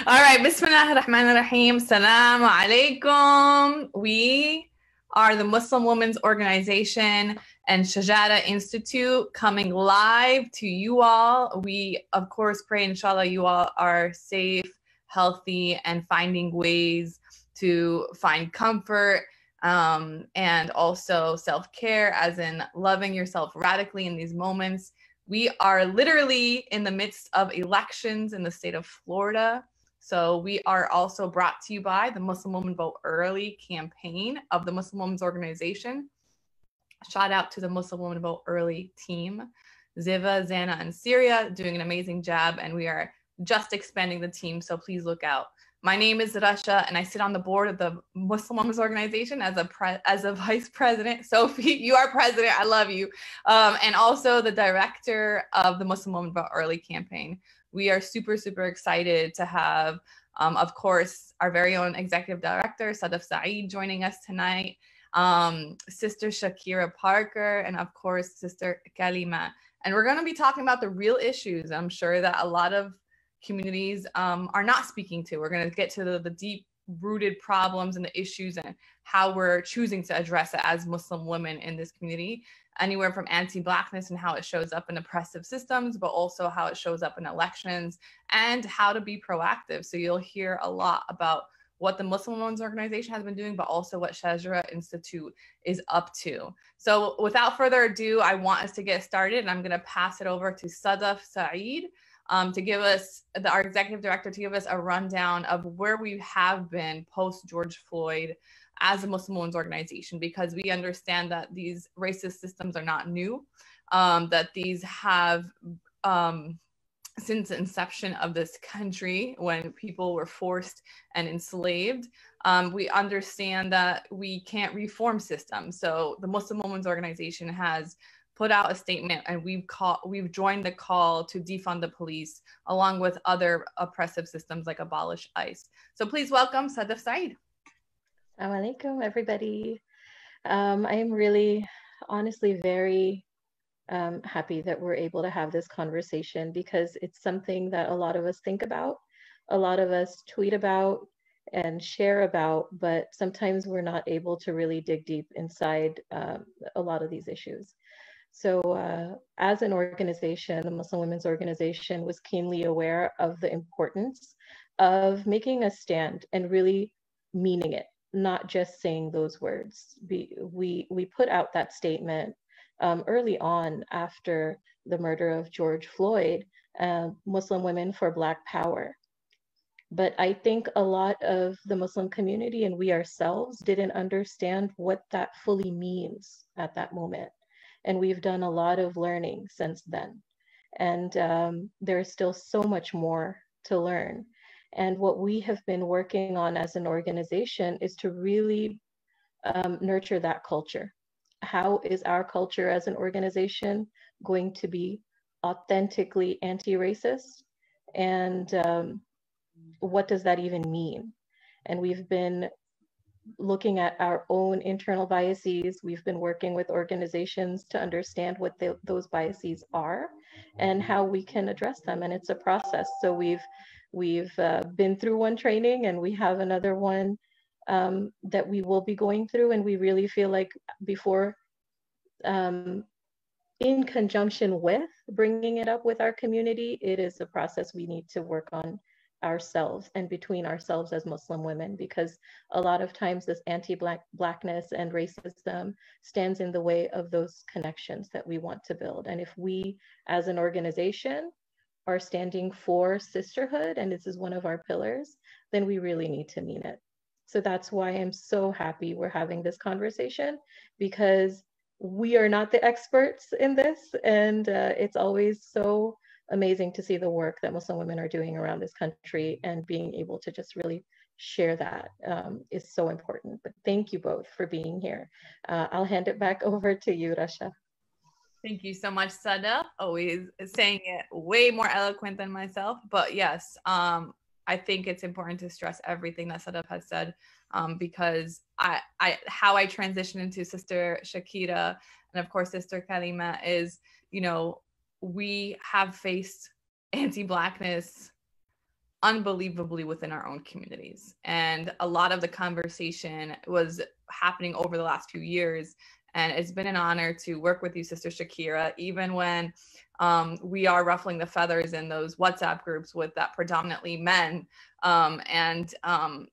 All right, Bismillah ar-Rahman ar-Rahim. Salaam alaikum. We are the Muslim Women's Organization and Shajara Institute coming live to you all. We, of course, pray, inshallah, you all are safe, healthy, and finding ways to find comfort and also self-care, as in loving yourself radically in these moments. We are literally in the midst of elections in the state of Florida. So we are also brought to you by the Muslim Women Vote Early campaign of the Muslim Women's Organization. Shout out to the Muslim Women Vote Early team. Ziva, Zana, and Syria doing an amazing job, and we are just expanding the team, so please look out. My name is Rasha, and I sit on the board of the Muslim Women's Organization as a vice president. Sophie, you are president. I love you. And also the director of the Muslim Women Vote Early campaign. We are super, super excited to have, of course, our very own executive director, Sadaf Saied, joining us tonight, Sister Chaikirah Parker, and of course, Sister Kalimah. And we're going to be talking about the real issues I'm sure that a lot of communities are not speaking to. We're going to get to the deep-rooted problems and the issues and how we're choosing to address it as Muslim women in this community, anywhere from anti-Blackness and how it shows up in oppressive systems, but also how it shows up in elections and how to be proactive. So you'll hear a lot about what the Muslim Women's Organization has been doing, but also what Shajara Institute is up to. So without further ado, I want us to get started, and I'm going to pass it over to Sadaf Saied, to give us, our executive director, to give us a rundown of where we have been post George Floyd as a Muslim Women's Organization, because we understand that these racist systems are not new, that these have, since the inception of this country, when people were forced and enslaved, we understand that we can't reform systems. So the Muslim Women's Organization has put out a statement, and we've joined the call to defund the police, along with other oppressive systems like abolish ICE. So please welcome Sadaf Saied. Assalamu alaikum, everybody. I am really, honestly, very happy that we're able to have this conversation, because it's something that a lot of us think about, a lot of us tweet about and share about, but sometimes we're not able to really dig deep inside a lot of these issues. So as an organization, the Muslim Women's Organization was keenly aware of the importance of making a stand and really meaning it, not just saying those words. We put out that statement early on after the murder of George Floyd, Muslim Women for Black Power. But I think a lot of the Muslim community and we ourselves didn't understand what that fully means at that moment. And we've done a lot of learning since then. And there's still so much more to learn. And what we have been working on as an organization is to really nurture that culture. How is our culture as an organization going to be authentically anti-racist? And what does that even mean? And we've been looking at our own internal biases. We've been working with organizations to understand what those biases are and how we can address them. And it's a process. So we've been through one training, and we have another one that we will be going through. And we really feel like before, in conjunction with bringing it up with our community, it is a process we need to work on ourselves and between ourselves as Muslim women, because a lot of times this anti-Blackness and racism stands in the way of those connections that we want to build. And if we as an organization are standing for sisterhood, and this is one of our pillars, then we really need to mean it. So that's why I'm so happy we're having this conversation, because we are not the experts in this, and it's always so amazing to see the work that Muslim women are doing around this country, and being able to just really share that is so important. But thank you both for being here. I'll hand it back over to you, Rasha. Thank you so much, Sadaf. Always saying it way more eloquent than myself. But yes, I think it's important to stress everything that Sadaf has said, because how I transitioned into Sister Chaikirah and of course Sister Kalimah is, you know, we have faced anti-Blackness unbelievably within our own communities. And a lot of the conversation was happening over the last few years. And it's been an honor to work with you, Sister Chaikirah, even when we are ruffling the feathers in those WhatsApp groups with that predominantly men, and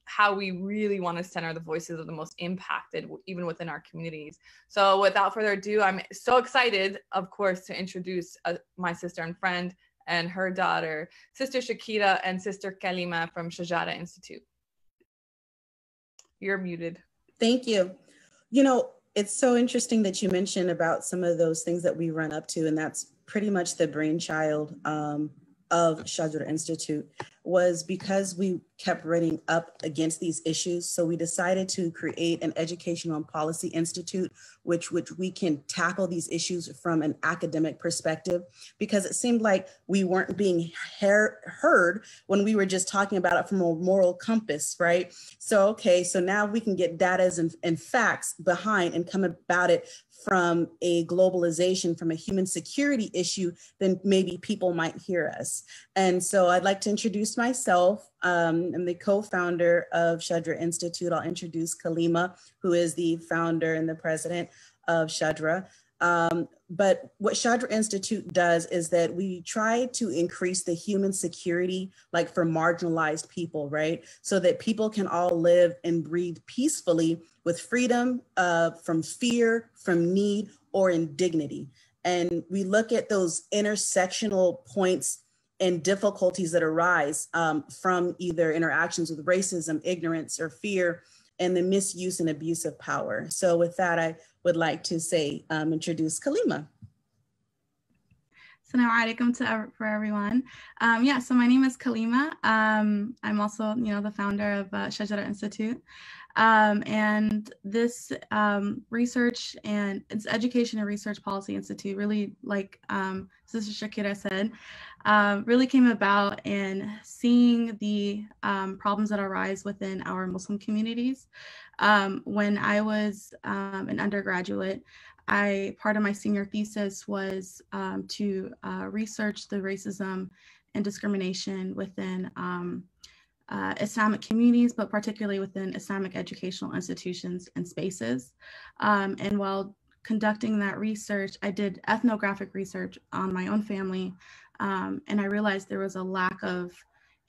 how we really want to center the voices of the most impacted, even within our communities. So without further ado, I'm so excited, of course, to introduce my sister and friend and her daughter, Sister Chaikirah and Sister Kalimah from Shajara Institute. You're muted. Thank you. You know, it's so interesting that you mentioned about some of those things that we run up to, and that's pretty much the brainchild of Shajara Institute, was because we kept running up against these issues. So we decided to create an educational and policy institute, which we can tackle these issues from an academic perspective, because it seemed like we weren't being heard when we were just talking about it from a moral compass, right? So, okay, so now we can get data and facts behind and come about it from a globalization, from a human security issue, then maybe people might hear us. And so I'd like to introduce myself. I'm the co-founder of Shajara Institute. I'll introduce Kalimah, who is the founder and the president of Shajara. But what Shajara Institute does is that we try to increase the human security, like for marginalized people, right? So that people can all live and breathe peacefully with freedom from fear, from need, or in dignity. And we look at those intersectional points and difficulties that arise from either interactions with racism, ignorance, or fear, and the misuse and abuse of power. So with that, I would like to say, introduce Kalimah. Assalamu alaikum for everyone. Yeah, so my name is Kalimah. I'm also, the founder of Shajara Institute. And this research and it's Education and Research Policy Institute, really, like Sister Chaikirah said, really came about in seeing the problems that arise within our Muslim communities. When I was an undergraduate, part of my senior thesis was to research the racism and discrimination within Islamic communities, but particularly within Islamic educational institutions and spaces. And while conducting that research, I did ethnographic research on my own family, and I realized there was a lack of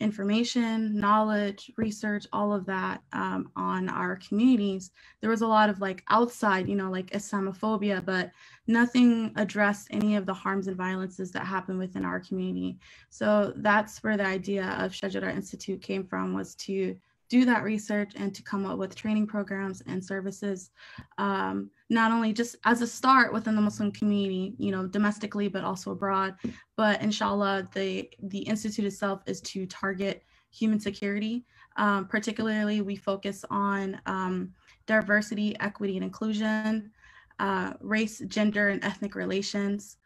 information, knowledge, research, all of that on our communities. There was a lot of like outside, like Islamophobia, but nothing addressed any of the harms and violences that happen within our community. So that's where the idea of Shajara Institute came from, was to do that research and to come up with training programs and services, not only just as a start within the Muslim community, domestically, but also abroad. But inshallah, the Institute itself is to target human security. Particularly, we focus on diversity, equity, and inclusion, race, gender, and ethnic relations,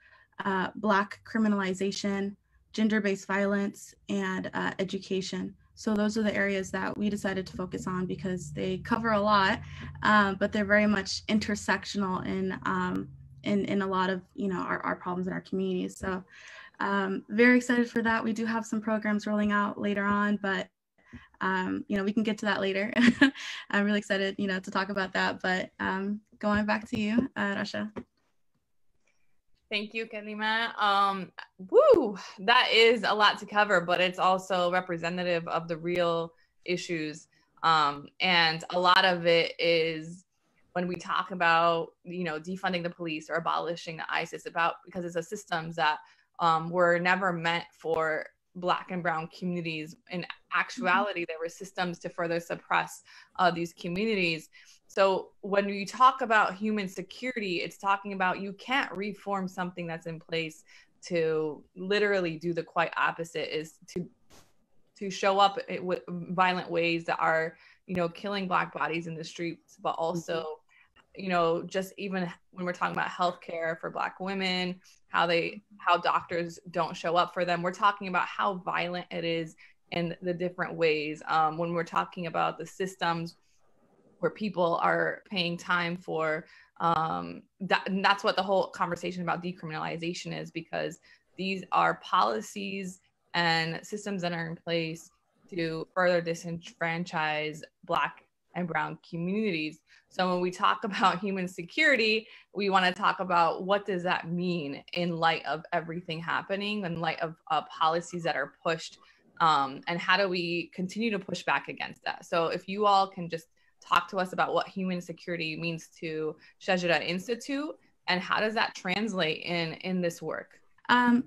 Black criminalization, gender-based violence, and education. So those are the areas that we decided to focus on because they cover a lot, but they're very much intersectional in a lot of our problems in our communities. So very excited for that. We do have some programs rolling out later on, but we can get to that later. I'm really excited to talk about that. But going back to you, Rasha. Thank you, Kalimah. Woo, that is a lot to cover, but it's also representative of the real issues. And a lot of it is when we talk about, defunding the police or abolishing the ISIS, because it's a systems that were never meant for Black and brown communities. In actuality, there were systems to further suppress these communities. So when you talk about human security, it's talking about you can't reform something that's in place to literally do the quite opposite, is to show up with violent ways that are, killing Black bodies in the streets, but also, just even when we're talking about healthcare for Black women, how doctors don't show up for them. We're talking about how violent it is in the different ways. When we're talking about the systems where people are paying time for, that's what the whole conversation about decriminalization is, because these are policies and systems that are in place to further disenfranchise Black and Brown communities. So when we talk about human security, we want to talk about what does that mean in light of everything happening, in light of policies that are pushed, and how do we continue to push back against that? So if you all can just talk to us about what human security means to Shajara Institute, and how does that translate in this work?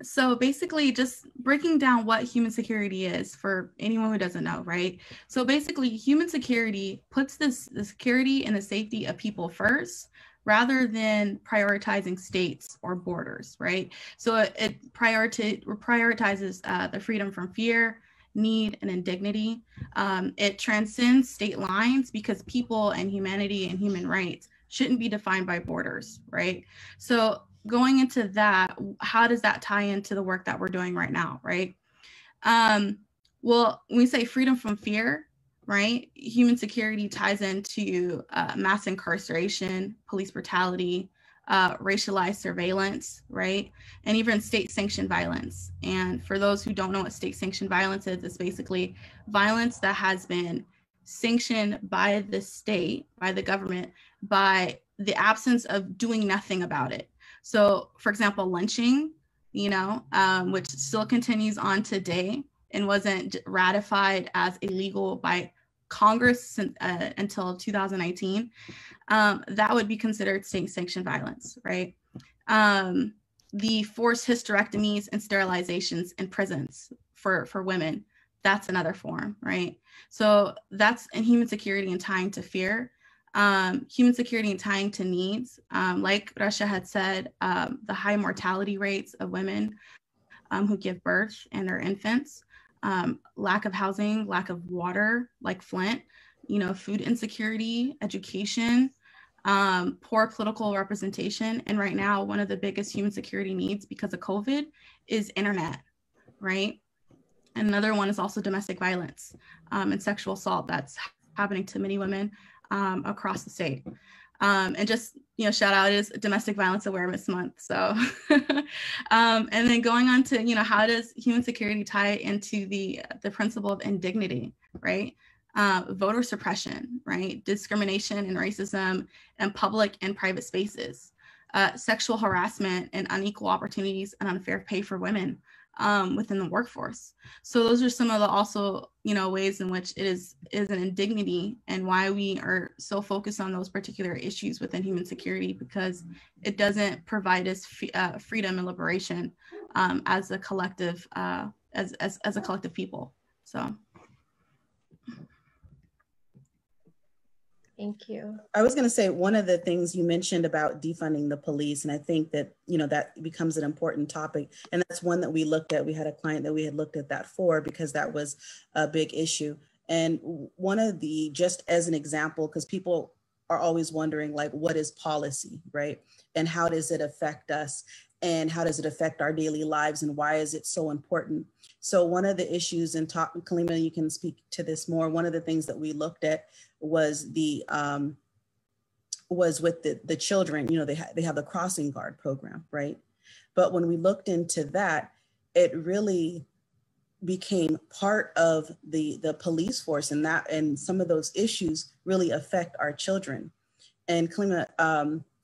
So basically just breaking down what human security is for anyone who doesn't know, right? So basically human security puts the security and the safety of people first rather than prioritizing states or borders, right? So it prioritizes the freedom from fear, need, and indignity. It transcends state lines because people and humanity and human rights shouldn't be defined by borders, right? So going into that, how does that tie into the work that we're doing right now, right? Well, when we say freedom from fear, right, human security ties into mass incarceration, police brutality, racialized surveillance, right, and even state-sanctioned violence. And for those who don't know what state-sanctioned violence is, it's basically violence that has been sanctioned by the state, by the government, by the absence of doing nothing about it. So, for example, lynching, which still continues on today and wasn't ratified as illegal by Congress until 2019, that would be considered state-sanctioned violence, right? The forced hysterectomies and sterilizations in prisons for women, that's another form, right? So that's in human security and tying to fear. Human security and tying to needs, like Rasha had said, the high mortality rates of women who give birth and their infants, lack of housing, lack of water, like Flint, food insecurity, education, poor political representation. And right now, one of the biggest human security needs because of COVID is internet, right? And another one is also domestic violence and sexual assault that's happening to many women across the state. And just, shout out is Domestic Violence Awareness Month. So, and then going on to, how does human security tie into the principle of indignity, right? Voter suppression, right? Discrimination and racism in public and private spaces, sexual harassment and unequal opportunities and unfair pay for women within the workforce. So those are some of the also, ways in which it is an indignity and why we are so focused on those particular issues within human security, because it doesn't provide us freedom and liberation as a collective, as a collective people. So. Thank you. I was going to say, one of the things you mentioned about defunding the police, and I think that, that becomes an important topic. And that's one that we looked at. We had a client that we had looked at that for, because that was a big issue. And one of the, just as an example, because people are always wondering, like, what is policy, right? And how does it affect us? And how does it affect our daily lives? And why is it so important? So one of the issues, and Kalimah, you can speak to this more. One of the things that we looked at was was with the children. They have the crossing guard program, right? But when we looked into that, it really became part of the police force, and some of those issues really affect our children. And Kalimah,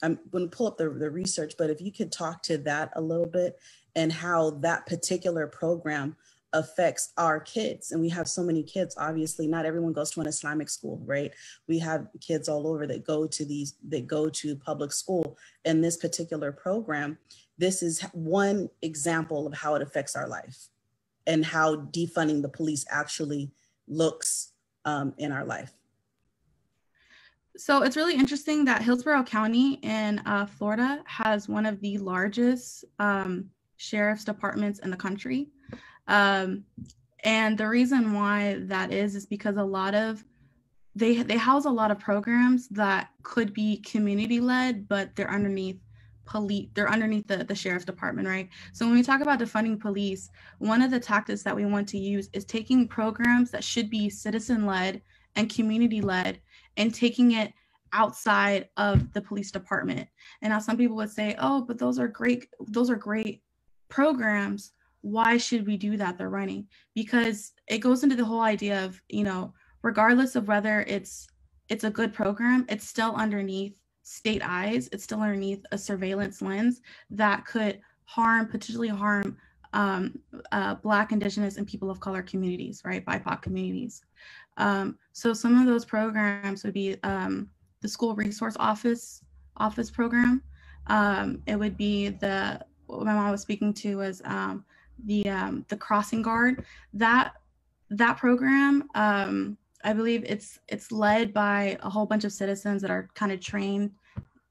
I'm going to pull up the research, but if you could talk to that a little bit and how that particular program affects our kids. And we have so many kids, obviously, not everyone goes to an Islamic school, right? We have kids all over that go to public school. And this particular program, this is one example of how it affects our life and how defunding the police actually looks in our life. So it's really interesting that Hillsborough County in Florida has one of the largest sheriff's departments in the country. And the reason why that is because a lot of, they house a lot of programs that could be community led, but they're underneath the sheriff's department, right? So when we talk about defunding police, one of the tactics that we want to use is taking programs that should be citizen led and community led and taking it outside of the police department. And now some people would say, oh, but those are great programs, why should we do that? They're running, because it goes into the whole idea of, you know, regardless of whether it's a good program, it's still underneath state eyes, it's still underneath a surveillance lens that could potentially harm Black, Indigenous, and people of color communities, right? BIPOC communities. So some of those programs would be the School Resource Office program. It would be what my mom was speaking to was the Crossing Guard. That program, I believe it's led by a whole bunch of citizens that are kind of trained,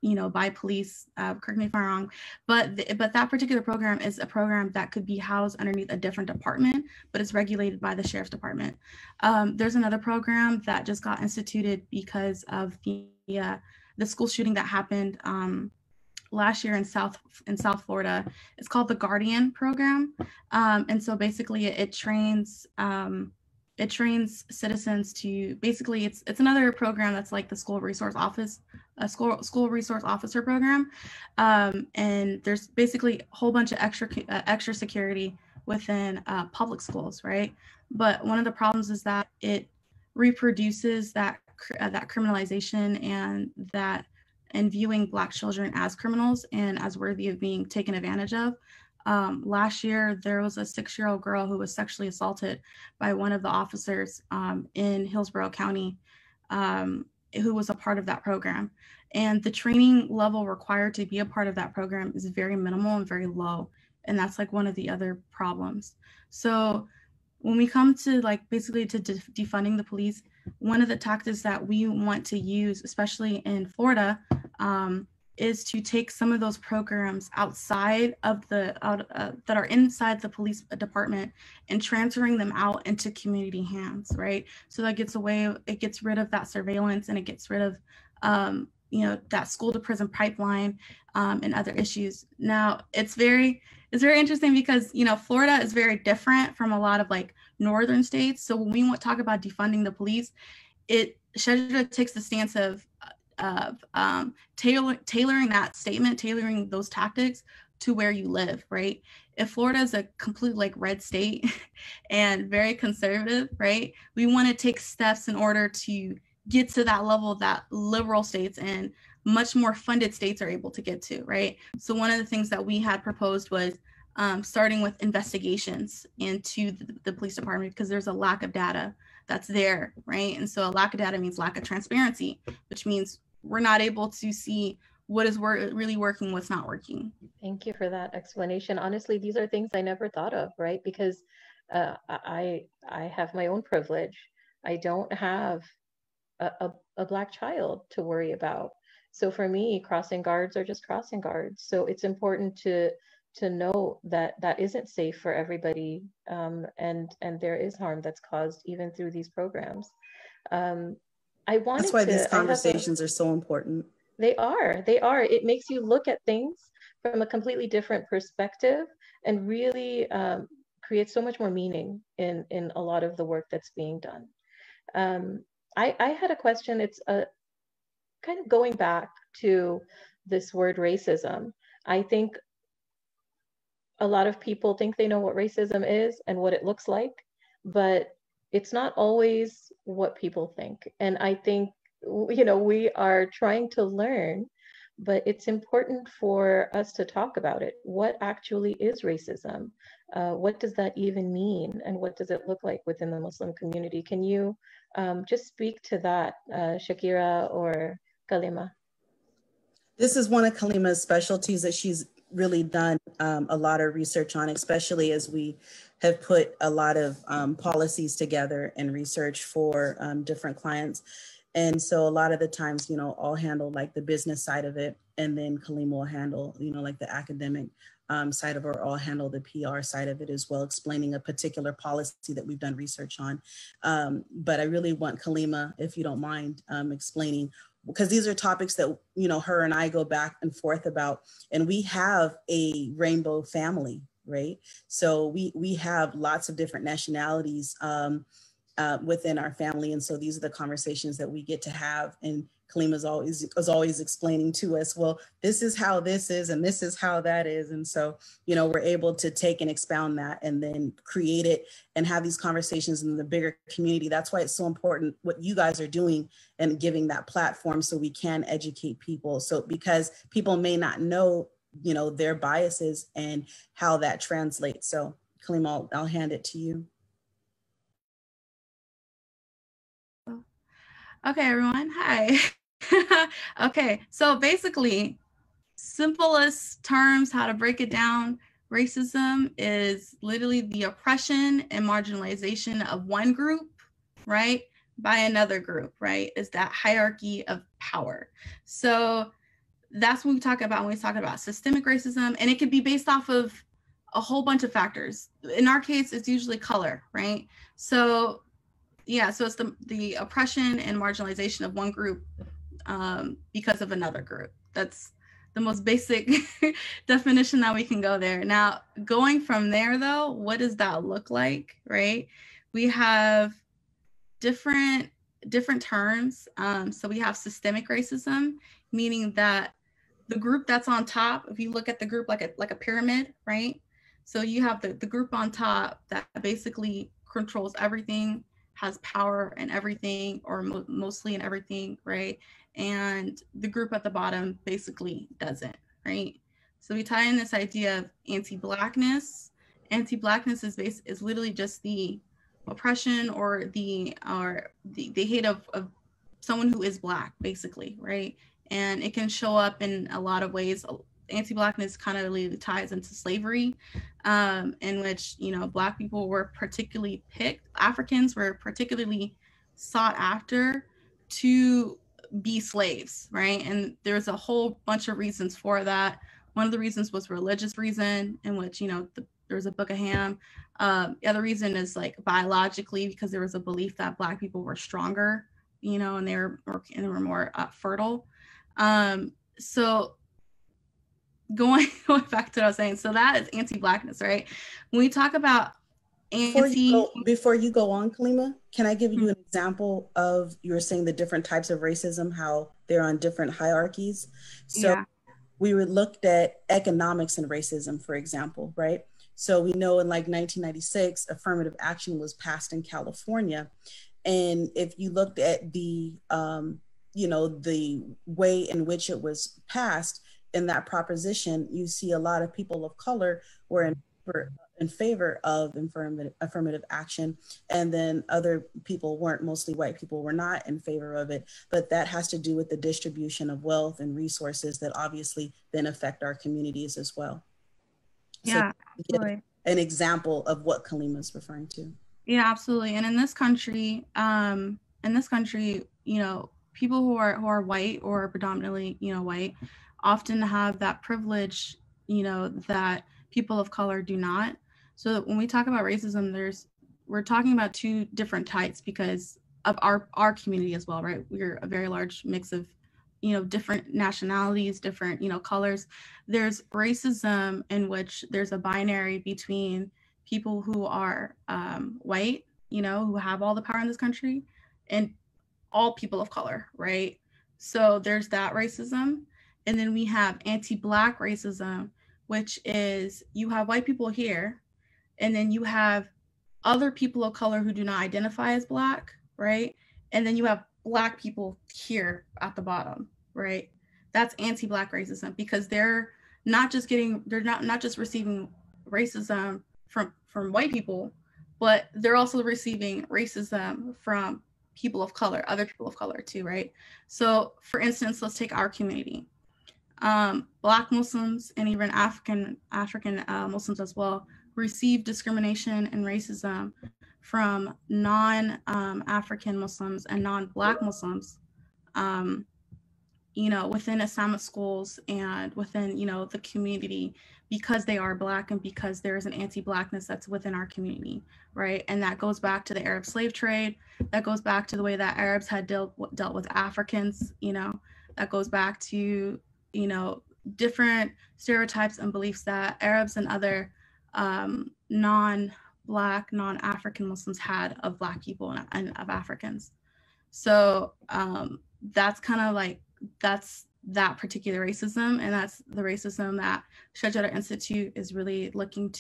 you know, by police. Correct me if I'm wrong, but that particular program is a program that could be housed underneath a different department, but it's regulated by the Sheriff's Department. There's another program that just got instituted because of the school shooting that happened last year in South Florida. It's called the Guardian program, and so basically it trains citizens to basically it's another program that's like the school resource officer program, and there's basically a whole bunch of extra security within public schools, right? But one of the problems is that it reproduces that criminalization and viewing Black children as criminals and as worthy of being taken advantage of. Last year, there was a 6-year-old girl who was sexually assaulted by one of the officers in Hillsborough County, who was a part of that program. And the training level required to be a part of that program is very minimal and very low. And that's like one of the other problems. So when we come to like basically to defunding the police, one of the tactics that we want to use, especially in Florida, is to take some of those programs outside of that are inside the police department and transferring them out into community hands, right? So that it gets rid of that surveillance, and it gets rid of, you know, that school to prison pipeline and other issues. Now, it's very interesting because, you know, Florida is very different from a lot of like northern states. So when we talk about defunding the police, Shajara takes the stance of tailoring that statement, tailoring those tactics to where you live, right? If Florida is a complete like red state and very conservative, right? We want to take steps in order to get to that level that liberal states and much more funded states are able to get to, right? So one of the things that we had proposed was starting with investigations into the police department, because there's a lack of data that's there, right? And so a lack of data means lack of transparency, which means we're not able to see what is really working, what's not working. Thank you for that explanation. Honestly, these are things I never thought of, right? Because I have my own privilege. I don't have a Black child to worry about. So for me, crossing guards are just crossing guards. So it's important to know that that isn't safe for everybody, and there is harm that's caused even through these programs. That's why these conversations are so important. They are. It makes you look at things from a completely different perspective and really creates so much more meaning in a lot of the work that's being done. I had a question. It's kind of going back to this word racism. I think a lot of people think they know what racism is and what it looks like, but it's not always what people think. And I think, you know, we are trying to learn, but it's important for us to talk about it. What actually is racism? What does that even mean? And what does it look like within the Muslim community? Can you just speak to that, Chaikirah or Kalimah? This is one of Kalimah's specialties that she's really done a lot of research on, especially as we have put a lot of policies together and research for different clients. And so a lot of the times, you know, I'll handle like the business side of it, and then Kalimah will handle, you know, like the academic side of it, or I'll handle the PR side of it as well, explaining a particular policy that we've done research on. But I really want Kalimah, if you don't mind, explaining, because these are topics that, you know, her and I go back and forth about, and we have a rainbow family, right? So we have lots of different nationalities within our family. And so these are the conversations that we get to have. And Kalimah is always explaining to us, well, this is how this is, and this is how that is. And so, you know, we're able to take and expound that and then create it and have these conversations in the bigger community. That's why it's so important what you guys are doing and giving that platform so we can educate people. So because people may not know, you know, their biases and how that translates. So Kalimah, I'll hand it to you. Okay, everyone, hi. Okay, so basically, simplest terms, how to break it down, racism is literally the oppression and marginalization of one group, right, by another group, right? Is that hierarchy of power. So that's what we talk about when we talk about systemic racism, and it could be based off of a whole bunch of factors. In our case, it's usually color, right? So yeah, so it's the oppression and marginalization of one group because of another group. That's the most basic definition that we can go there. Now, going from there though, what does that look like, right? We have different terms. So we have systemic racism, meaning that the group that's on top, if you look at the group like a pyramid, right? So you have the group on top that basically controls everything, has power in everything, or mostly in everything, right? And the group at the bottom basically doesn't, right? So we tie in this idea of anti-Blackness. Anti-Blackness is literally just the oppression or the hate of someone who is Black, basically, right? And it can show up in a lot of ways. Anti-Blackness kind of really ties into slavery, in which, you know, Black people were particularly picked, Africans were particularly sought after to be slaves, right? And there's a whole bunch of reasons for that. One of the reasons was religious reason, in which, you know, there's a Book of Ham. The other reason is like biologically, because there was a belief that Black people were stronger, you know, and they were more fertile. So going back to what I was saying, so that is anti-Blackness, right? When we talk about before you go on, Kalimah, can I give you an example of, you were saying the different types of racism, how they're on different hierarchies? So yeah. We were looked at economics and racism, for example, right? So we know in like 1996, affirmative action was passed in California. And if you looked at the, you know, the way in which it was passed in that proposition, you see a lot of people of color were in favor of affirmative action, and then other people weren't, mostly white people were not in favor of it. But that has to do with the distribution of wealth and resources that obviously then affect our communities as well. Yeah, so absolutely. An example of what Kalimah is referring to. Yeah, absolutely. And in this country, you know, people who are white or predominantly, you know, white, often have that privilege, you know, that people of color do not. So when we talk about racism, we're talking about two different types because of our community as well, right? We're a very large mix of, you know, different nationalities, different, you know, colors. There's racism in which there's a binary between people who are white, you know, who have all the power in this country, and all people of color, right? So there's that racism. And then we have anti-Black racism, which is you have white people here, and then you have other people of color who do not identify as Black, right? And then you have Black people here at the bottom, right? That's anti-Black racism because they're not just receiving racism from white people, but they're also receiving racism from people of color, other people of color too, right? So for instance, let's take our community. Black Muslims and even African Muslims as well receive discrimination and racism from non-African Muslims and non-Black Muslims, you know, within Islamic schools and within, you know, the community, because they are Black and because there is an anti-Blackness that's within our community, right? And that goes back to the Arab slave trade. That goes back to the way that Arabs had dealt with Africans, you know, that goes back to, you know, different stereotypes and beliefs that Arabs and other non-Black Black, non-African Muslims had of Black people and of Africans. So that's kind of like, that's that particular racism, and that's the racism that Shajara Institute is really looking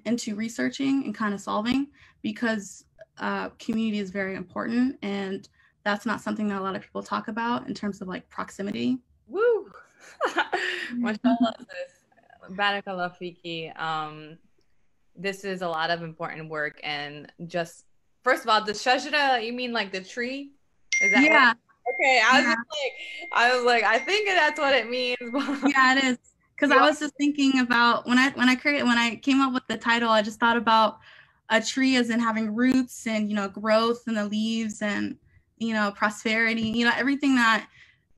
into researching and kind of solving, because community is very important, and that's not something that a lot of people talk about in terms of like proximity. Woo! Mashallah, sis. Barakallah fiki. This is a lot of important work, and just first of all, the Shajara, you mean like the tree? Is that yeah? Okay, I was like, I think that's what it means. Yeah, it is. Because I was just thinking about when I came up with the title, I just thought about a tree as in having roots and, you know, growth and the leaves and, you know, prosperity, you know, everything that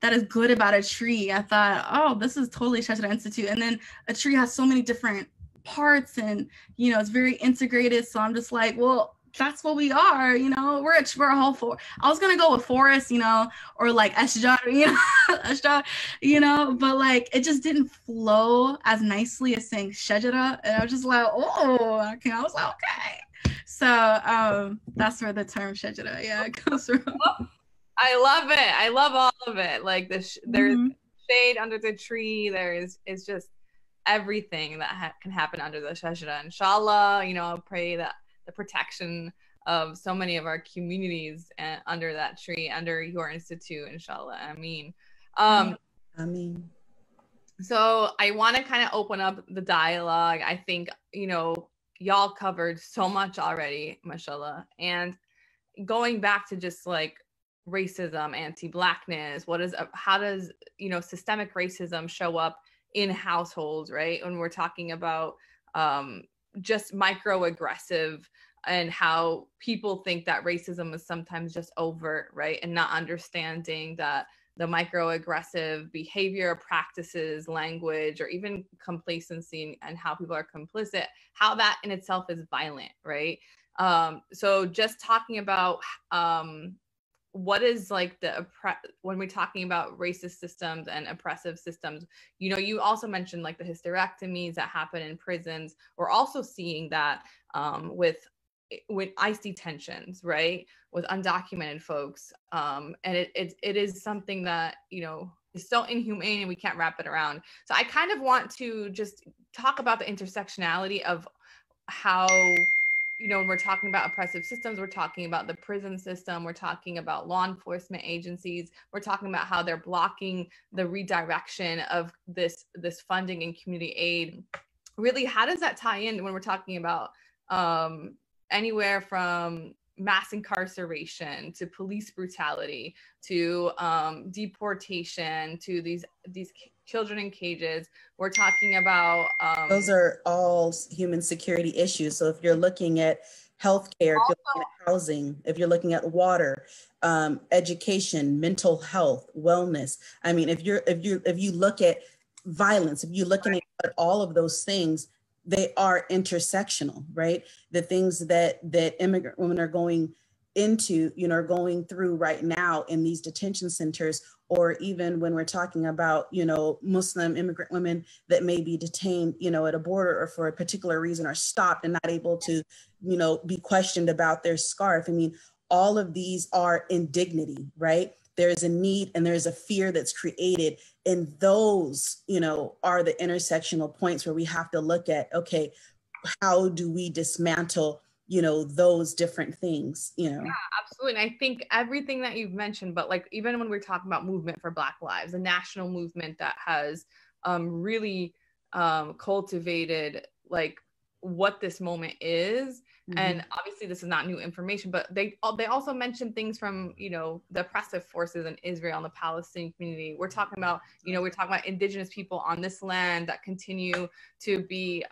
is good about a tree. I thought, oh, this is totally Shajara Institute. And then a tree has so many different parts and, you know, it's very integrated. So I'm just like, well, that's what we are, you know, we're a whole I was gonna go with forest, you know, or like SJAC, you know, SJAC, you know, but like it just didn't flow as nicely as saying Shajara, and I was just like, oh, okay. I was like, okay. So that's where the term Shajara, comes from. I love it. I love all of it. Like there's shade under the tree. It's just everything that can happen under the Shajara. Inshallah, you know, I'll pray that the protection of so many of our communities under that tree, under your institute, inshallah. Ameen. Ameen. So I want to kind of open up the dialogue. I think, you know, y'all covered so much already, mashallah. And going back to just like racism, anti-Blackness, how does, you know, systemic racism show up in households, right? When we're talking about just microaggressive, and how people think that racism is sometimes just overt, right? And not understanding that the microaggressive behavior, practices, language, or even complacency and how people are complicit, how that in itself is violent, right? So just talking about what is like when we're talking about racist systems and oppressive systems, you know, you also mentioned like the hysterectomies that happen in prisons. We're also seeing that with ICE detentions, right? With undocumented folks. And it is something that, you know, is so inhumane and we can't wrap it around. So I kind of want to just talk about the intersectionality of how, you know, when we're talking about oppressive systems, we're talking about the prison system, we're talking about law enforcement agencies, we're talking about how they're blocking the redirection of this funding and community aid. Really, how does that tie in when we're talking about anywhere from mass incarceration to police brutality to deportation to these children in cages? We're talking about those are all human security issues. So if you're looking at healthcare, if you're looking at housing, if you're looking at water, education, mental health, wellness. I mean, if you look at violence, if you're looking at all of those things, they are intersectional, right? The things that immigrant women are going into, you know, are going through right now in these detention centers, or even when we're talking about, you know, Muslim immigrant women that may be detained, you know, at a border or for a particular reason are stopped and not able to, you know, be questioned about their scarf. I mean, all of these are indignity, right? There's a need and there's a fear that's created. And those, you know, are the intersectional points where we have to look at, okay, how do we dismantle, you know, those different things, you know? Yeah, absolutely. And I think everything that you've mentioned, but like, even when we're talking about movement for Black lives, a national movement that has really cultivated like what this moment is. Mm-hmm. And obviously this is not new information, but they also mentioned things from, you know, the oppressive forces in Israel and the Palestinian community. We're talking about, you know, we're talking about indigenous people on this land that continue to be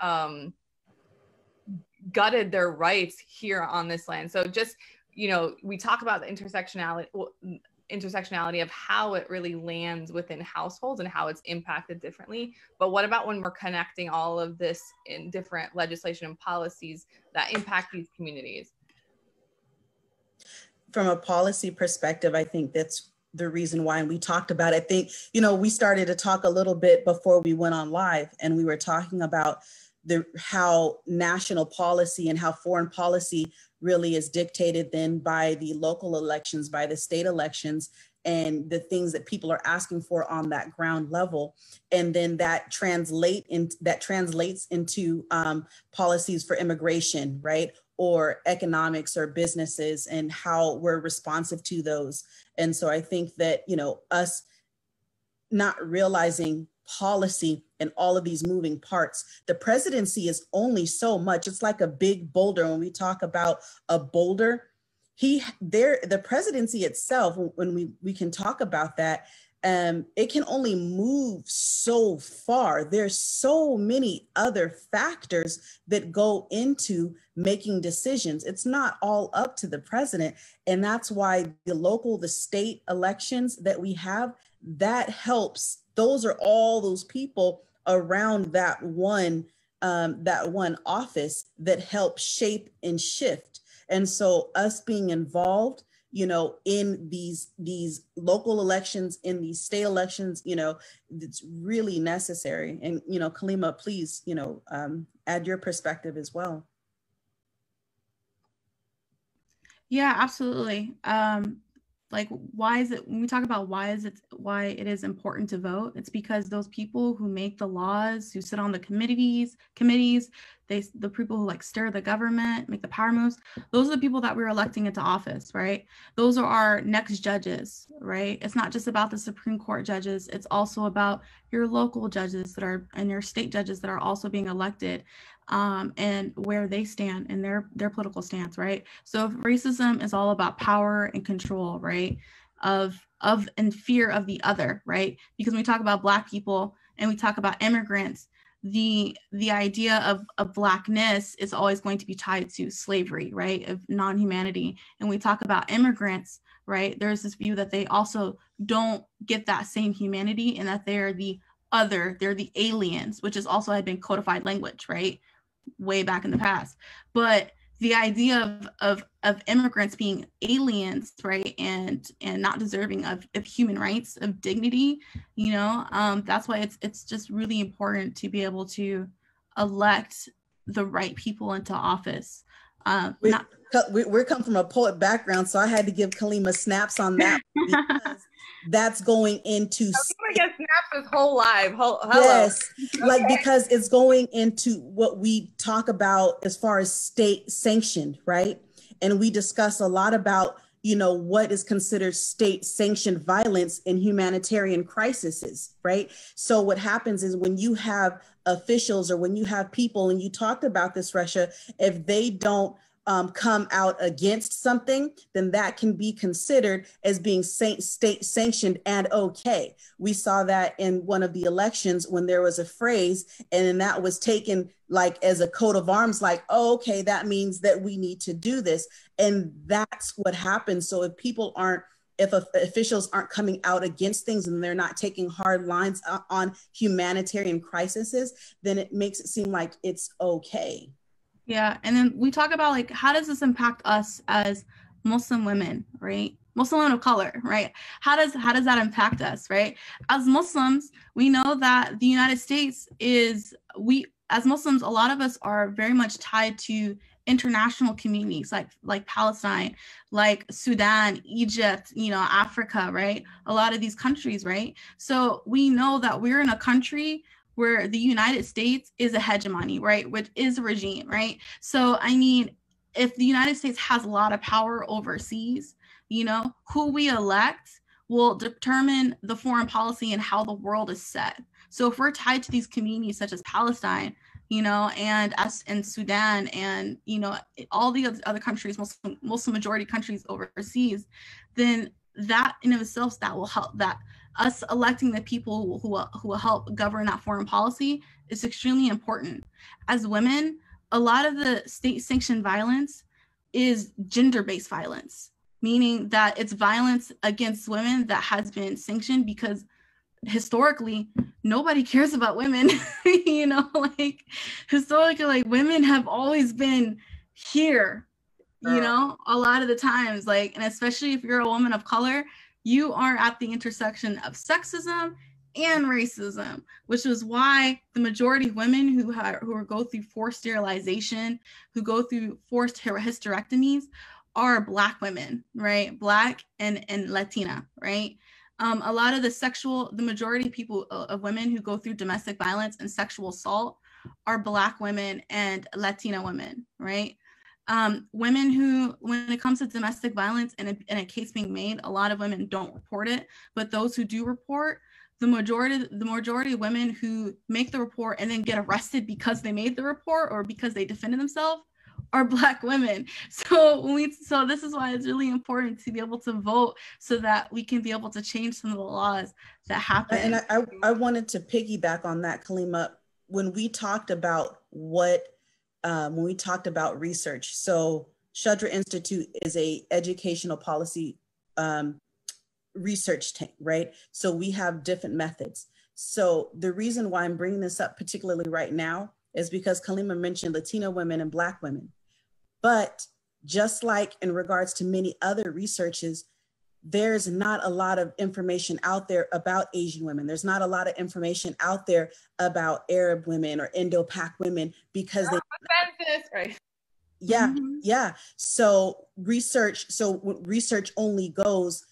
gutted their rights here on this land. So just, you know, we talk about the intersectionality of how it really lands within households and how it's impacted differently. But what about when we're connecting all of this in different legislation and policies that impact these communities? From a policy perspective, I think that's the reason why, and we talked about it. I think, you know, we started to talk a little bit before we went on live, and we were talking about how national policy and how foreign policy really is dictated then by the local elections, by the state elections, and the things that people are asking for on that ground level. And then that translates into policies for immigration, right? Or economics or businesses, and how we're responsive to those. And so I think that, us not realizing policy and all of these moving parts, the presidency is only so much. It's like a big boulder. When we talk about a boulder, the presidency itself, when we can talk about that, it can only move so far. There's so many other factors that go into making decisions. It's not all up to the president. And that's why the state elections that we have, that helps. Those are all those people around that one office that help shape and shift. And so us being involved, in these local elections, in these state elections, it's really necessary. And, Kalimah, please, add your perspective as well. Yeah, absolutely. Like, why is it, when we talk about why it is important to vote, it's because those people who make the laws, who sit on the committees, the people who like stir the government, make the power moves, those are the people that we're electing into office, right? Those are our next judges, right? It's not just about the Supreme Court judges, it's also about your local judges and your state judges that are also being elected, and where they stand in their political stance, right? So if racism is all about power and control, right? Of and fear of the other, right? Because when we talk about Black people and we talk about immigrants, the idea of Blackness is always going to be tied to slavery, right? Of non-humanity. And we talk about immigrants, right? There's this view that they also don't get that same humanity, and that they're the other, they're the aliens, which is also had been codified language, right? Way back in the past. But the idea of immigrants being aliens, right, and not deserving of human rights, of dignity, that's why it's just really important to be able to elect the right people into office. We're come from a poet background, so I had to give Kalimah snaps on that because that's going into. I get snaps his whole life. Hello. Yes, Okay. like, because it's going into what we talk about as far as state sanctioned, right? And we discuss a lot about, what is considered state sanctioned violence in humanitarian crises, right? So what happens is when you have officials or when you have people, and you talked about this, Rasha, if they don't come out against something, then that can be considered as being state sanctioned and okay. We saw that in one of the elections when there was a phrase, and then that was taken like as a coat of arms, like, oh, okay, that means that we need to do this. And that's what happens. So if officials aren't coming out against things and they're not taking hard lines on humanitarian crises, then it makes it seem like it's okay. Yeah, and then we talk about, like, how does this impact us as Muslim women, right? Muslim women of color, right? How does that impact us, right? As Muslims, we know that the United States as Muslims, a lot of us are very much tied to international communities like Palestine, like Sudan, Egypt, Africa, right? A lot of these countries, right? So we know that we're in a country where the United States is a hegemony, right? Which is a regime, right? So, I mean, if the United States has a lot of power overseas, who we elect will determine the foreign policy and how the world is set. So if we're tied to these communities such as Palestine, and us in Sudan, and, all the other countries, Muslim majority countries overseas, then that in of itself, that will help, that us electing the people who will help govern that foreign policy is extremely important. As women, a lot of the state-sanctioned violence is gender-based violence, meaning that it's violence against women that has been sanctioned because historically nobody cares about women. Historically, like, women have always been here, a lot of the times, like, and especially if you're a woman of color, you are at the intersection of sexism and racism, which is why the majority of women who go through forced sterilization, who go through forced hysterectomies, are Black women, right? Black and Latina, right? A lot of the majority of people, of women who go through domestic violence and sexual assault are Black women and Latina women, right? Women who, when it comes to domestic violence and a case being made, a lot of women don't report it, but those who do report, the majority of women who make the report and then get arrested because they made the report or because they defended themselves are Black women. So this is why it's really important to be able to vote so that we can be able to change some of the laws that happen. And I wanted to piggyback on that, Kalimah, when we talked about research. So Shajara Institute is a educational policy research tank, right? So we have different methods. So the reason why I'm bringing this up particularly right now is because Kalimah mentioned Latina women and Black women. But just like in regards to many other researches, there's not a lot of information out there about Asian women. There's not a lot of information out there about Arab women or Indo-Pac women because right? Yeah, Mm-hmm. yeah. So research only goes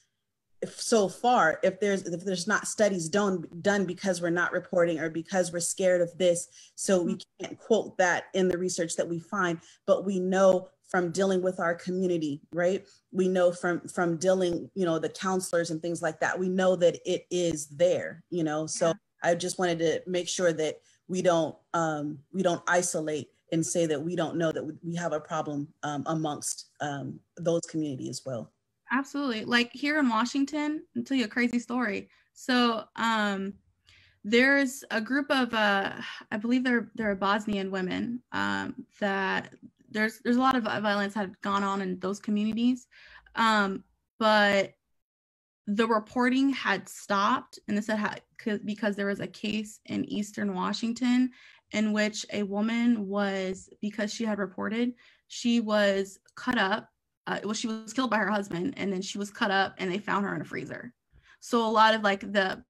so far if there's not studies done because we're not reporting or because we're scared of this. So we can't quote that in the research that we find, but we know from dealing with our community, right? We know from dealing, the counselors and things like that, we know that it is there, so yeah. I just wanted to make sure that we don't isolate and say that we don't know that we have a problem amongst those communities as well. Absolutely. Like here in Washington, I'll tell you a crazy story. So there's a group of, I believe they're Bosnian women that there's a lot of violence had gone on in those communities, but the reporting had stopped, and this had because there was a case in Eastern Washington in which a woman was, because she had reported, she was cut up. She was killed by her husband, and then she was cut up, and they found her in a freezer. So a lot of the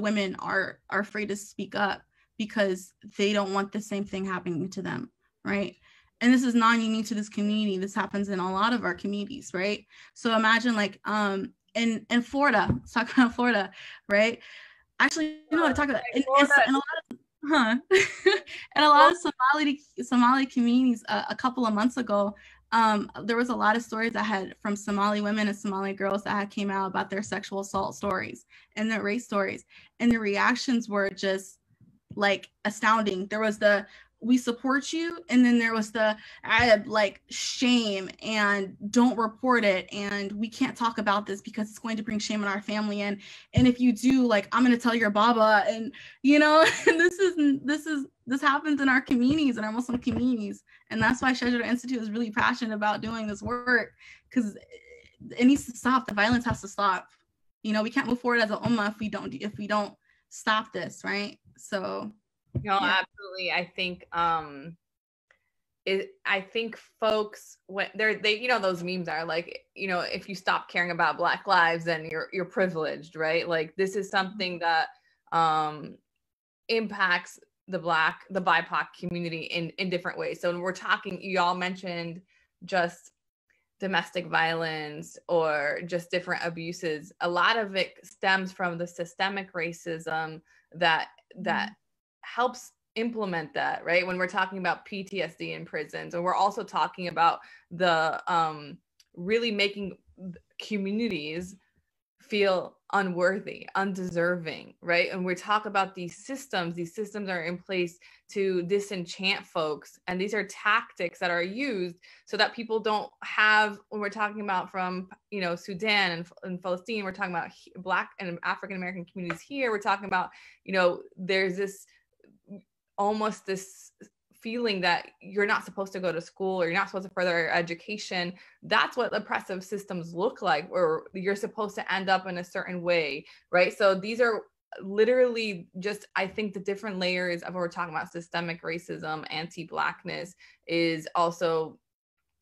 women are afraid to speak up because they don't want the same thing happening to them, right? And this is not unique to this community. This happens in a lot of our communities, right? So imagine in Florida, let's talk about Florida, right? Actually, I talk about in a lot of Somali communities a couple of months ago. There was a lot of stories I had from Somali women and Somali girls that had came out about their sexual assault stories and their race stories, and the reactions were just astounding. There was the "we support you," and then there was the shame and "don't report it," and "we can't talk about this because it's going to bring shame on our family, and if you do, I'm going to tell your baba," and and this happens in our communities, in our Muslim communities, and that's why Shajara Institute is really passionate about doing this work, because it needs to stop. The violence has to stop. We can't move forward as an ummah if we don't stop this, right? So. No, yeah. Absolutely. I think folks, when they those memes are if you stop caring about Black lives, then you're privileged, right? This is something that impacts the BIPOC community in different ways. So when we're talking, y'all mentioned just domestic violence or just different abuses. A lot of it stems from the systemic racism that helps implement that, right? When we're talking about PTSD in prisons, and we're also talking about the really making communities feel unworthy, undeserving, right? And we talk about these systems are in place to disenchant folks, and these are tactics that are used so that people don't have, when we're talking about from Sudan and Palestine, we're talking about Black and African American communities here, we're talking about there's this almost this feeling that you're not supposed to go to school or you're not supposed to further your education. That's what oppressive systems look like, or you're supposed to end up in a certain way, right? So these are literally just, I think the different layers of what we're talking about, systemic racism, anti-Blackness, is also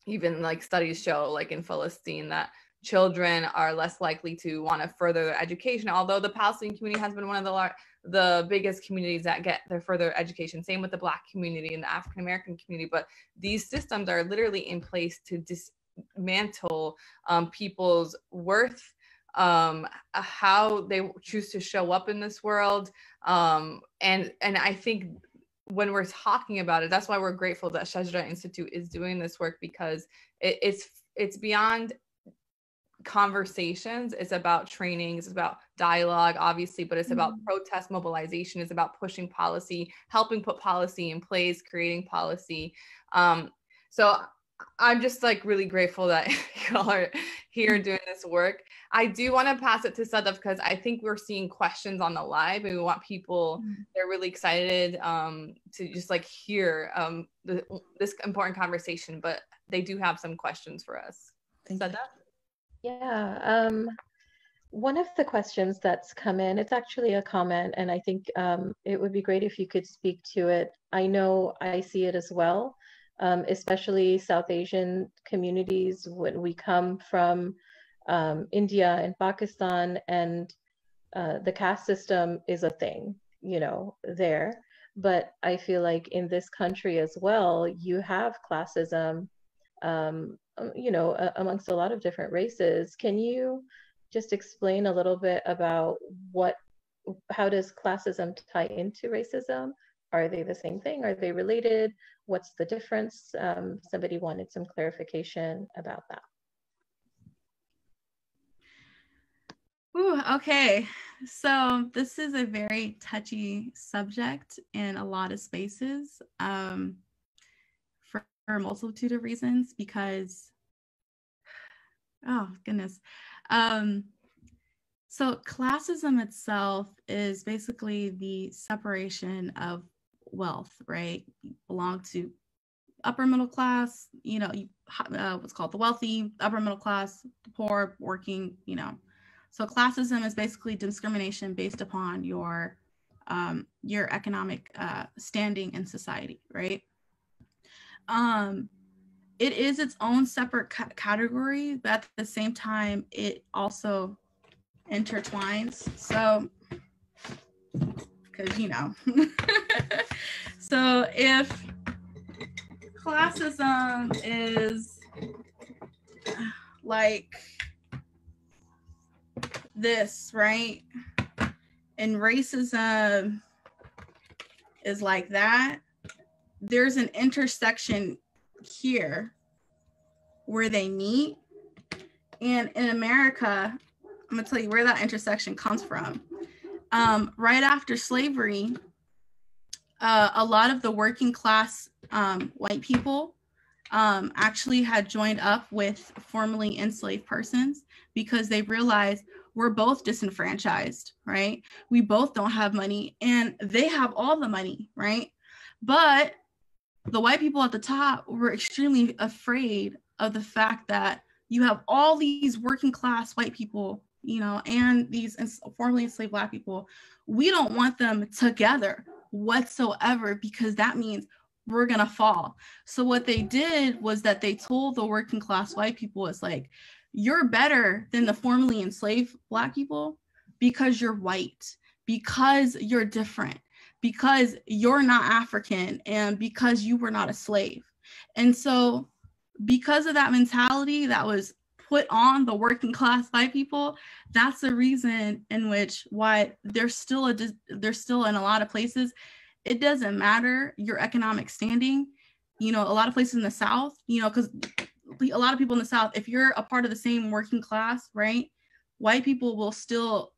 even studies show in Palestine that children are less likely to want to further their education, although the Palestinian community has been one of the biggest communities that get their further education. Same with the Black community and the African American community. But these systems are literally in place to dismantle people's worth, how they choose to show up in this world. And I think when we're talking about it, that's why we're grateful that Shajara Institute is doing this work, because it's beyond conversations. It's about training, it's about dialogue, obviously, but it's about protest mobilization. It's about pushing policy, helping put policy in place, creating policy. So I'm just like really grateful that y'all are here doing this work. I do want to pass it to Sadaf, because I think we're seeing questions on the live, and we want people, they're really excited to just like hear this important conversation, but they do have some questions for us. Sadaf? Yeah, one of the questions that's come in, it's actually a comment, and I think it would be great if you could speak to it. I know I see it as well, especially South Asian communities when we come from India and Pakistan, and the caste system is a thing, you know, there. But I feel like in this country as well, you have classism, you know, amongst a lot of different races. Can you just explain a little bit about how does classism tie into racism? Are they the same thing? Are they related? What's the difference? Somebody wanted some clarification about that. Ooh, okay, so this is a very touchy subject in a lot of spaces. For a multitude of reasons, because, oh goodness. So classism itself is basically the separation of wealth, right? You belong to upper middle class, you know, what's called the wealthy, upper middle class, the poor, working, you know. So classism is basically discrimination based upon your economic standing in society, right? It is its own separate category, but at the same time, it also intertwines. So, because, you know, so if classism is like this, right? And racism is like that, there's an intersection here where they meet. And in America, I'm gonna tell you where that intersection comes from. Right after slavery, a lot of the working class white people actually had joined up with formerly enslaved persons, because they realized we're both disenfranchised, right? We both don't have money, and they have all the money, right? But the white people at the top were extremely afraid of the fact that you have all these working class white people, you know, and these formerly enslaved Black people. We don't want them together whatsoever, because that means we're gonna fall. So what they did was that they told the working class white people, it's like, you're better than the formerly enslaved Black people because you're white, because you're different, because you're not African, and because you were not a slave. And so because of that mentality that was put on the working class white people, that's the reason in which why there's still in a lot of places, it doesn't matter your economic standing. You know, a lot of places in the South, you know, because a lot of people in the South, if you're a part of the same working class, right, white people will still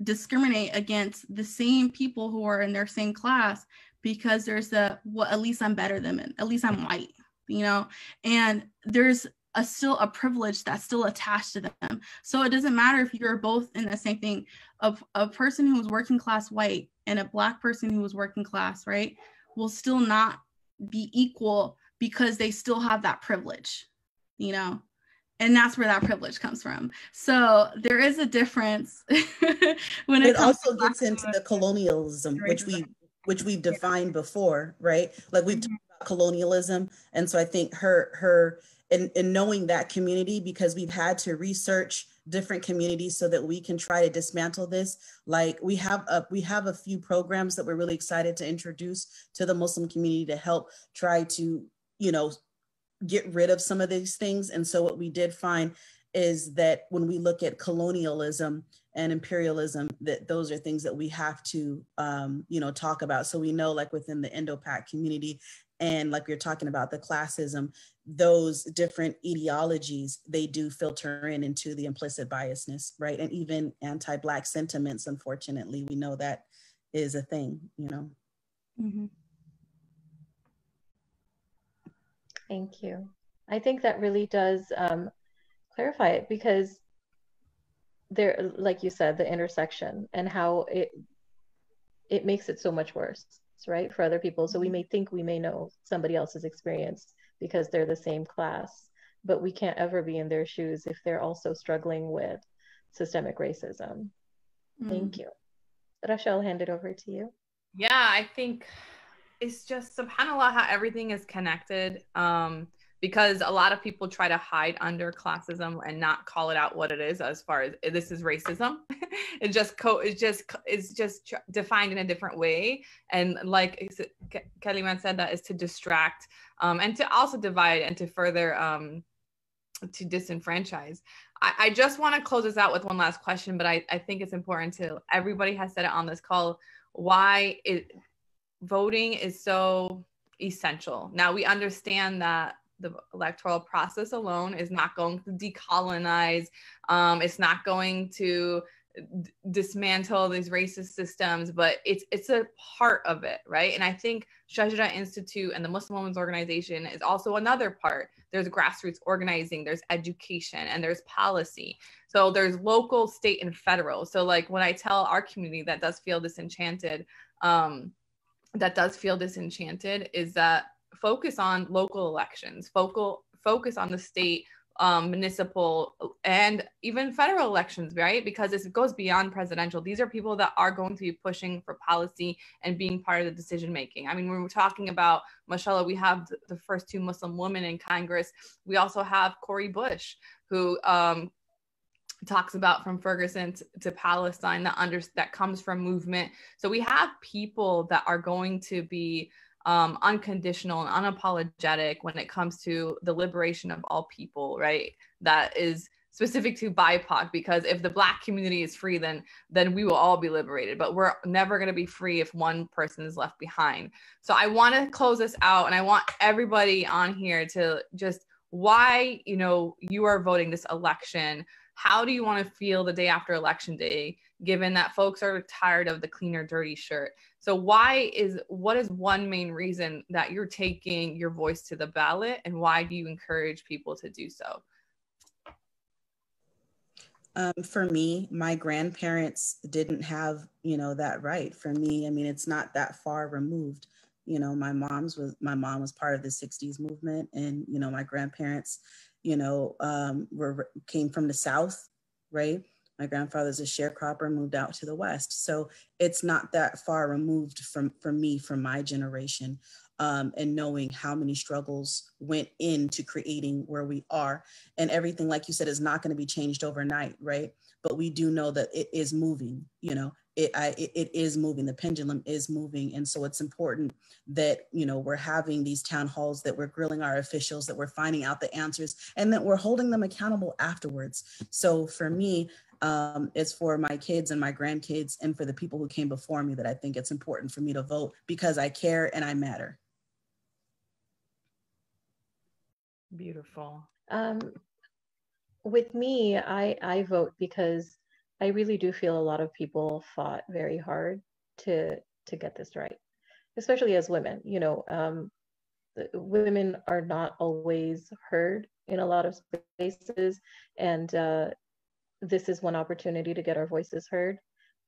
discriminate against the same people who are in their same class, because there's well, at least I'm better than them, at least I'm white, you know, and there's still a privilege that's still attached to them. So it doesn't matter if you're both in the same thing. Of a person who is working class white and a Black person who is working class, right, will still not be equal, because they still have that privilege, you know, and that's where that privilege comes from. So there is a difference. When it also gets into the colonialism, which we've defined before, right? Like we've talked about colonialism, and so I think her in knowing that community, because we've had to research different communities so that we can try to dismantle this. Like we have a few programs that we're really excited to introduce to the Muslim community to help try to, you know, get rid of some of these things. And so what we did find is that when we look at colonialism and imperialism, that those are things that we have to, you know, talk about. So we know, like within the Indo-Pac community, and like we were talking about the classism, those different ideologies, they do filter into the implicit biasness, right? And even anti-Black sentiments, unfortunately, we know that is a thing, you know. Mm-hmm. Thank you. I think that really does clarify it, because there, like you said, the intersection and how it makes it so much worse, right, for other people. So we may think we may know somebody else's experience because they're the same class, but we can't ever be in their shoes if they're also struggling with systemic racism. Thank you. Rasha, I'll hand it over to you. Yeah, I think it's just subhanAllah how everything is connected, because a lot of people try to hide under classism and not call it out what it is, as far as this is racism. It's just defined in a different way. And like Kalimah said, that is to distract and to also divide and to further to disenfranchise. I just want to close this out with one last question, but I think it's important to, everybody has said it on this call, why voting is so essential. Now we understand that the electoral process alone is not going to decolonize. It's not going to dismantle these racist systems, but it's a part of it, right? And I think Shajara Institute and the Muslim Women's Organization is also another part. There's grassroots organizing, there's education, and there's policy. So there's local, state, and federal. So like when I tell our community that does feel disenchanted, is that focus on local elections, focus on the state, municipal, and even federal elections, right? Because it goes beyond presidential. These are people that are going to be pushing for policy and being part of the decision making. I mean, when we're talking about, mashallah, we have the first 2 Muslim women in Congress. We also have Cori Bush, who talks about from Ferguson to Palestine, that comes from movement. So we have people that are going to be unconditional and unapologetic when it comes to the liberation of all people, right? That is specific to BIPOC, because if the Black community is free, then we will all be liberated, but we're never going to be free if one person is left behind. So I want to close this out, and I want everybody on here to just, why, you know, you are voting this election. How do you want to feel the day after election day, given that folks are tired of the clean or dirty shirt? So what is one main reason that you're taking your voice to the ballot, and why do you encourage people to do so? For me, my grandparents didn't have, you know, that right. For me, I mean, it's not that far removed. You know, my mom was part of the 60s movement, and, you know, my grandparents, you know, came from the South, right? My grandfather's a sharecropper, moved out to the West. So it's not that far removed from me, from my generation, and knowing how many struggles went into creating where we are. And everything, like you said, is not going to be changed overnight, right? But we do know that it is moving, you know, it is moving, the pendulum is moving. And so it's important that, you know, we're having these town halls, that we're grilling our officials, that we're finding out the answers, and that we're holding them accountable afterwards. So for me, it's for my kids and my grandkids, and for the people who came before me, that I think it's important for me to vote, because I care and I matter. Beautiful. With me, I vote because I really do feel a lot of people fought very hard to get this right, especially as women. You know, women are not always heard in a lot of spaces, and this is one opportunity to get our voices heard.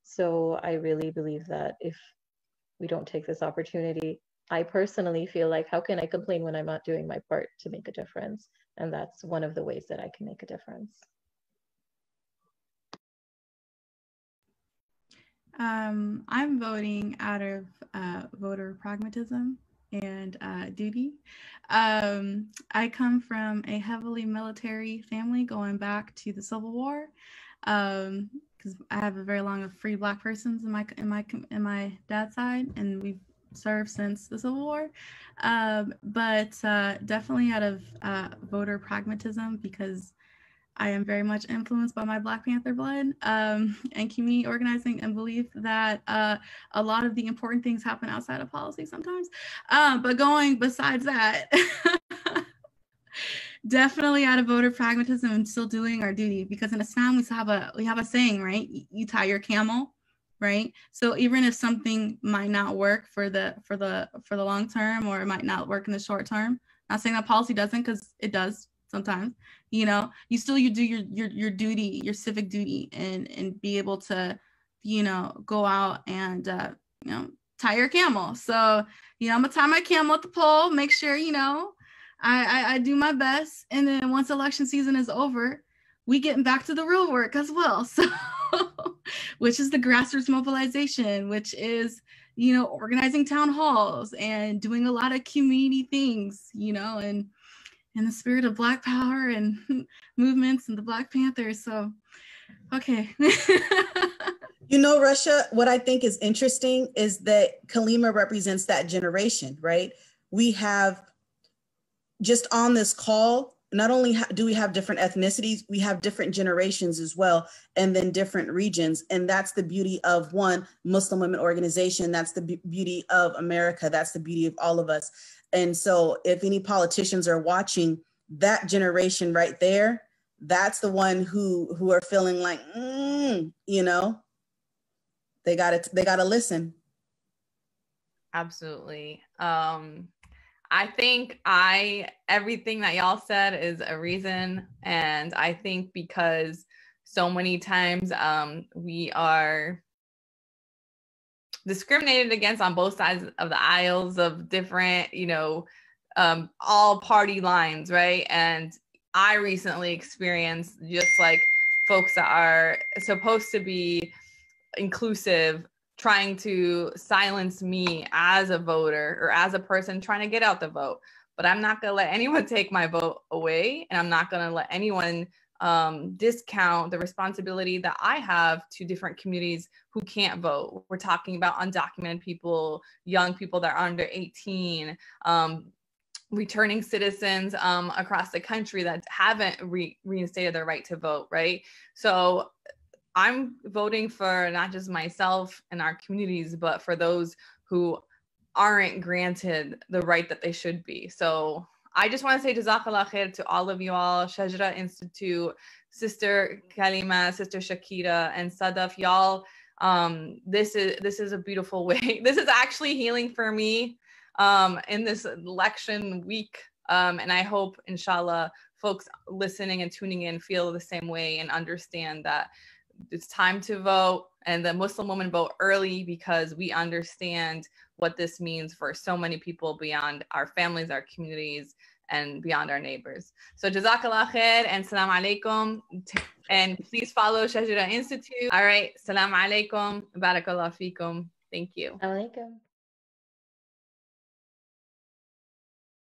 So I really believe that if we don't take this opportunity, I personally feel like, how can I complain when I'm not doing my part to make a difference? And that's one of the ways that I can make a difference. I'm voting out of voter pragmatism. and duty. I come from a heavily military family going back to the Civil War, because I have a very long of free Black persons in my dad's side, and we've served since the Civil War. But definitely out of voter pragmatism, because I am very much influenced by my Black Panther blood, and community organizing, and believe that a lot of the important things happen outside of policy sometimes. But going besides that, definitely out of voter pragmatism and still doing our duty, because in Islam we have a saying, right? You tie your camel, right? So even if something might not work for the long term, or it might not work in the short term, not saying that policy doesn't, because it does sometimes, you know, you do your duty, your civic duty, and be able to, you know, go out and you know, tie your camel. So, you know, I'm gonna tie my camel at the pole, make sure, you know, I do my best, and then once election season is over, we get back to the real work as well. So which is the grassroots mobilization, which is, you know, organizing town halls and doing a lot of community things, you know, and in the spirit of Black power and movements and the Black Panthers. So, okay. You know, Rasha, what I think is interesting is that Kalimah represents that generation, right? We have, just on this call, not only do we have different ethnicities, we have different generations as well, and then different regions. And that's the beauty of one Muslim women organization. That's the beauty of America. That's the beauty of all of us. And so if any politicians are watching, that generation right there, that's the one who are feeling like, you know, they gotta listen. Absolutely. I think everything that y'all said is a reason. And I think because so many times we are discriminated against on both sides of the aisles of different, you know, all party lines, right? And I recently experienced, just like folks that are supposed to be inclusive, trying to silence me as a voter or as a person trying to get out the vote. But I'm not going to let anyone take my vote away, and I'm not going to let anyone discount the responsibility that I have to different communities who can't vote. We're talking about undocumented people, young people that are under 18, returning citizens across the country that haven't reinstated their right to vote, right? So I'm voting for not just myself and our communities, but for those who aren't granted the right that they should be. So I just want to say Jazakallah khair to all of you all, Shajara Institute, Sister Kalimah, Sister Chaikirah, and Sadaf, y'all. This is a beautiful way. This is actually healing for me in this election week. And I hope, inshallah, folks listening and tuning in feel the same way and understand that it's time to vote, and the Muslim women vote early, because we understand what this means for so many people beyond our families, our communities, and beyond our neighbors. So Jazakallah khair and salam alaikum. And please follow Shajara Institute. All right, salam alaikum. Barakallah fikum. Thank you. Alaikum.